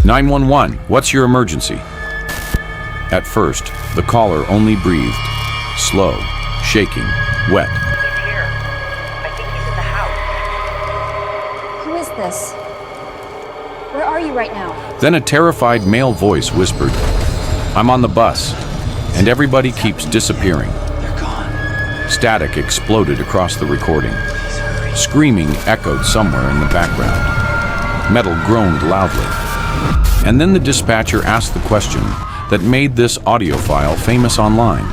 911, what's your emergency? At first, the caller only breathed, slow, shaking, wet. He's here. I think he's in the house. Who is this? Where are you right now? Then a terrified male voice whispered, I'm on the bus, and everybody keeps disappearing. They're gone. Static exploded across the recording. Screaming echoed somewhere in the background. Metal groaned loudly. And then the dispatcher asked the question that made this audio file famous online.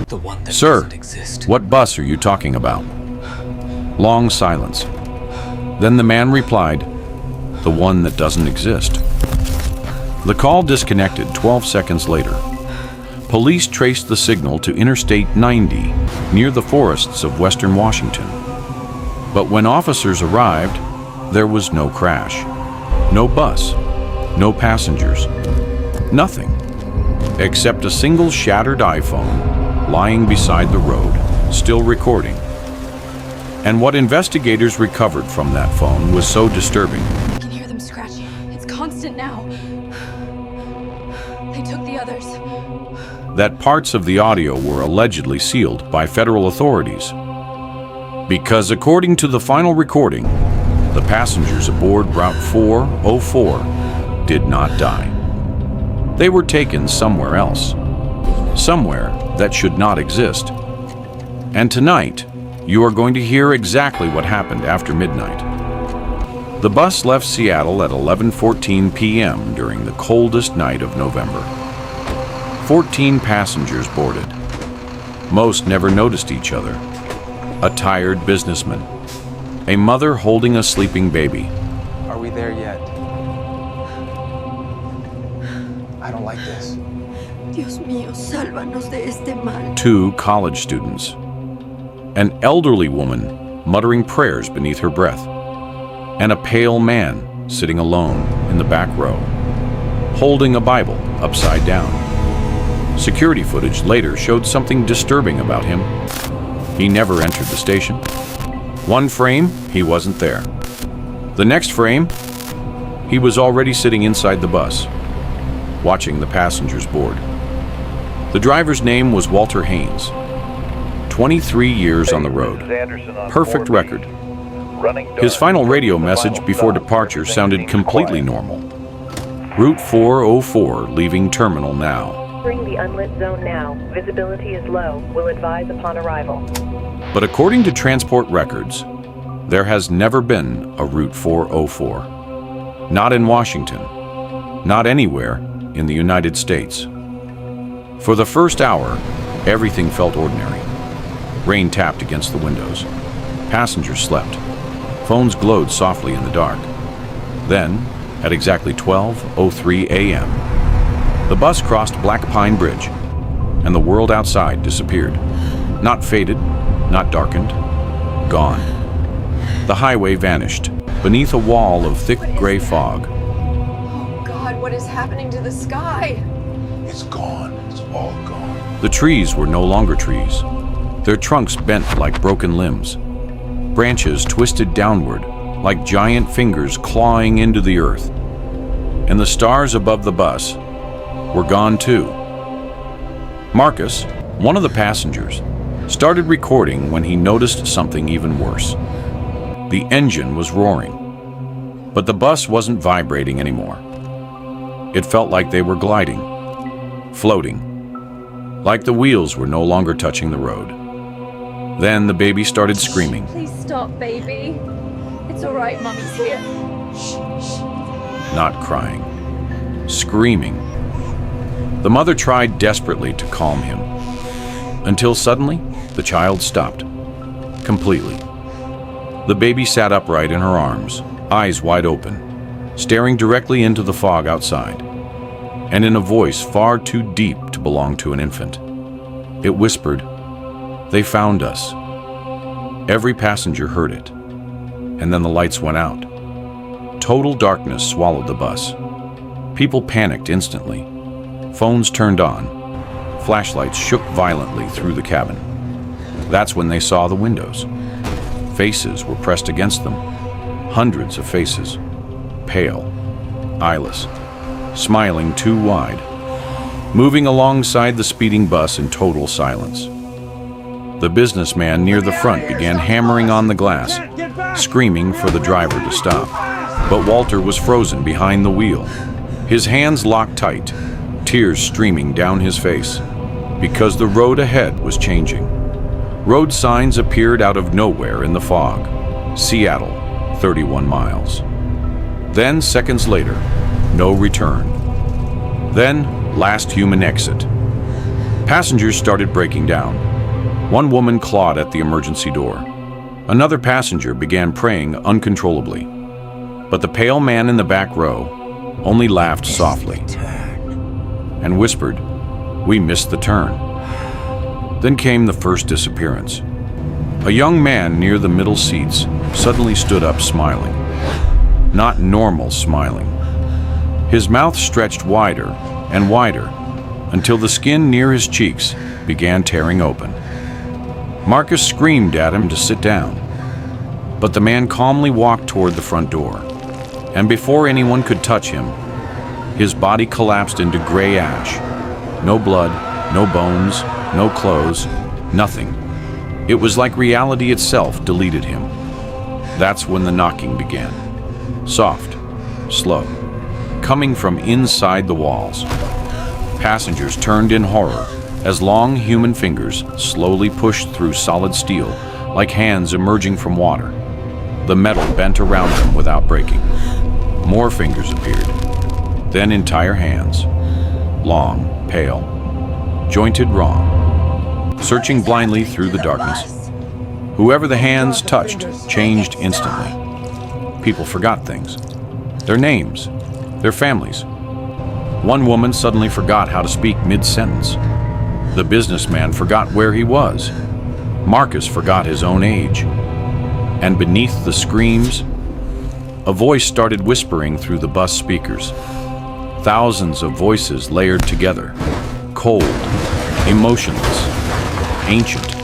The one that Sir, doesn't exist. what bus are you talking about? Long silence. Then the man replied, the one that doesn't exist. The call disconnected 12 seconds later. Police traced the signal to Interstate 90 near the forests of western Washington. But when officers arrived, there was no crash, no bus, no passengers, nothing, except a single shattered iPhone lying beside the road, still recording. And what investigators recovered from that phone was so disturbing. I can hear them scratching. It's constant now. They took the others. That parts of the audio were allegedly sealed by federal authorities. Because according to the final recording, the passengers aboard Route 404 did not die. They were taken somewhere else, somewhere that should not exist. And tonight, you are going to hear exactly what happened after midnight. The bus left Seattle at 11:14 p.m. during the coldest night of November. 14 passengers boarded. Most never noticed each other. A tired businessman. A mother holding a sleeping baby. Are we there yet? I don't like this. Dios mío, sálvanos de este mal. 2 college students. An elderly woman muttering prayers beneath her breath. And a pale man sitting alone in the back row, holding a Bible upside down. Security footage later showed something disturbing about him. He never entered the station. One frame, he wasn't there. The next frame, he was already sitting inside the bus, watching the passengers board. The driver's name was Walter Haynes. 23 years on the road. Perfect record. His final radio message before departure sounded completely normal. Route 404 leaving terminal now. Entering the unlit zone now. Visibility is low. Will advise upon arrival. But according to transport records, there has never been a Route 404. Not in Washington. Not anywhere in the United States. For the first hour, everything felt ordinary. Rain tapped against the windows. Passengers slept. Phones glowed softly in the dark. Then, at exactly 12:03 a.m., the bus crossed Black Pine Bridge, and the world outside disappeared. Not faded, not darkened, gone. The highway vanished beneath a wall of thick gray fog. Oh God, what is happening to the sky? It's gone. It's all gone. The trees were no longer trees. Their trunks bent like broken limbs. Branches twisted downward like giant fingers clawing into the earth. And the stars above the bus were gone too. Marcus, one of the passengers, started recording when he noticed something even worse. The engine was roaring, but the bus wasn't vibrating anymore. It felt like they were gliding, floating, like the wheels were no longer touching the road. Then the baby started screaming. Please stop, baby. It's all right, Mommy's here. Not crying, screaming. The mother tried desperately to calm him, until suddenly the child stopped, completely. The baby sat upright in her arms, eyes wide open, staring directly into the fog outside, and in a voice far too deep to belong to an infant. It whispered, "They found us." Every passenger heard it, and then the lights went out. Total darkness swallowed the bus. People panicked instantly. Phones turned on. Flashlights shook violently through the cabin. That's when they saw the windows. Faces were pressed against them. Hundreds of faces. Pale, eyeless, smiling too wide, moving alongside the speeding bus in total silence. The businessman near the front began hammering on the glass, screaming for the driver to stop. But Walter was frozen behind the wheel, his hands locked tight, tears streaming down his face, because the road ahead was changing. Road signs appeared out of nowhere in the fog. Seattle, 31 miles. Then, seconds later, no return. Then, last human exit. Passengers started breaking down. One woman clawed at the emergency door. Another passenger began praying uncontrollably. But the pale man in the back row only laughed softly and whispered, "We missed the turn." Then came the first disappearance. A young man near the middle seats suddenly stood up smiling. Not normal smiling. His mouth stretched wider and wider until the skin near his cheeks began tearing open. Marcus screamed at him to sit down, but the man calmly walked toward the front door, and before anyone could touch him, his body collapsed into gray ash. No blood, no bones, no clothes, nothing. It was like reality itself deleted him. That's when the knocking began. Soft, slow, coming from inside the walls. Passengers turned in horror as long human fingers slowly pushed through solid steel like hands emerging from water. The metal bent around them without breaking. More fingers appeared, then entire hands. Long, pale, jointed wrong, searching blindly through the darkness. Whoever the hands touched changed instantly. People forgot things. Their names, their families. One woman suddenly forgot how to speak mid-sentence. The businessman forgot where he was. Marcus forgot his own age. And beneath the screams, a voice started whispering through the bus speakers. Thousands of voices layered together, cold, emotionless, ancient.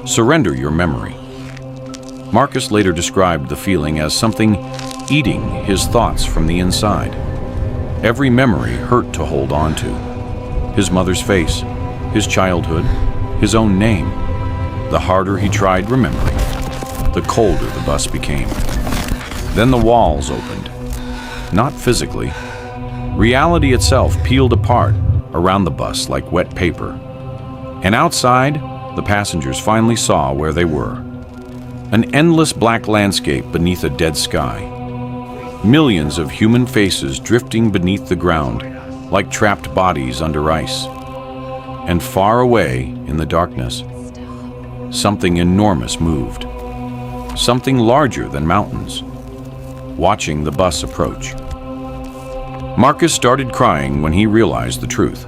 Surrender your memory. Marcus later described the feeling as something eating his thoughts from the inside. Every memory hurt to hold on to. His mother's face, his childhood, his own name. The harder he tried remembering, the colder the bus became. Then the walls opened. Not physically. Reality itself peeled apart around the bus like wet paper. And outside, the passengers finally saw where they were. An endless black landscape beneath a dead sky. Millions of human faces drifting beneath the ground like trapped bodies under ice. And far away in the darkness, something enormous moved. Something larger than mountains, watching the bus approach. Marcus started crying when he realized the truth.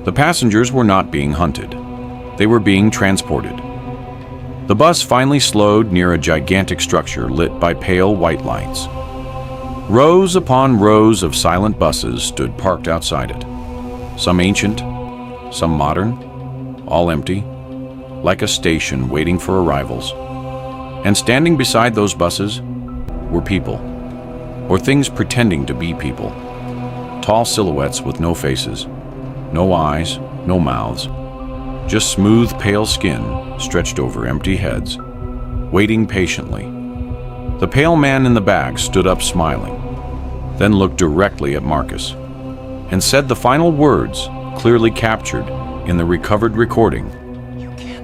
The passengers were not being hunted. They were being transported. The bus finally slowed near a gigantic structure lit by pale white lights. Rows upon rows of silent buses stood parked outside it. Some ancient, some modern, all empty, like a station waiting for arrivals. And standing beside those buses were people, or things pretending to be people. Tall silhouettes with no faces, no eyes, no mouths, just smooth, pale skin stretched over empty heads, waiting patiently. The pale man in the back stood up smiling, then looked directly at Marcus, and said the final words clearly captured in the recovered recording.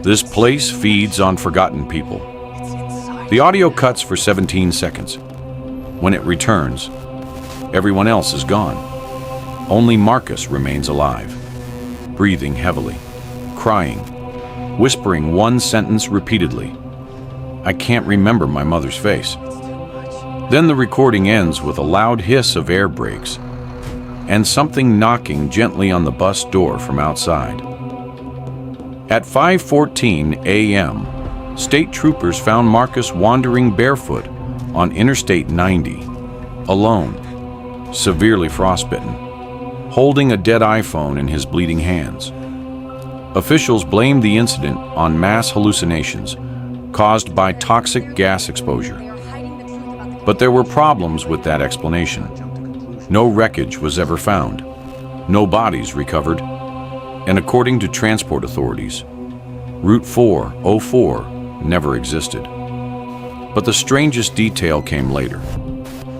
"This place feeds on forgotten people." The audio cuts for 17 seconds. When it returns, everyone else is gone. Only Marcus remains alive, breathing heavily, crying, whispering one sentence repeatedly. "I can't remember my mother's face." Then the recording ends with a loud hiss of air brakes and something knocking gently on the bus door from outside. At 5:14 a.m., state troopers found Marcus wandering barefoot on Interstate 90, alone, severely frostbitten, holding a dead iPhone in his bleeding hands. Officials blamed the incident on mass hallucinations caused by toxic gas exposure. But there were problems with that explanation. No wreckage was ever found, no bodies recovered, and according to transport authorities, Route 404 never existed. But the strangest detail came later,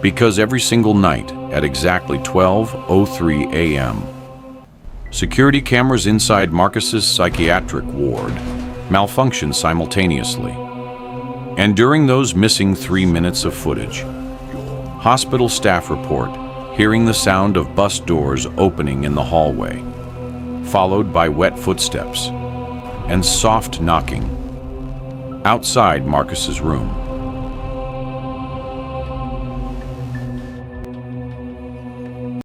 because every single night at exactly 12:03 a.m., security cameras inside Marcus's psychiatric ward malfunctioned simultaneously. And during those missing 3 minutes of footage, hospital staff report hearing the sound of bus doors opening in the hallway, followed by wet footsteps and soft knocking outside Marcus's room.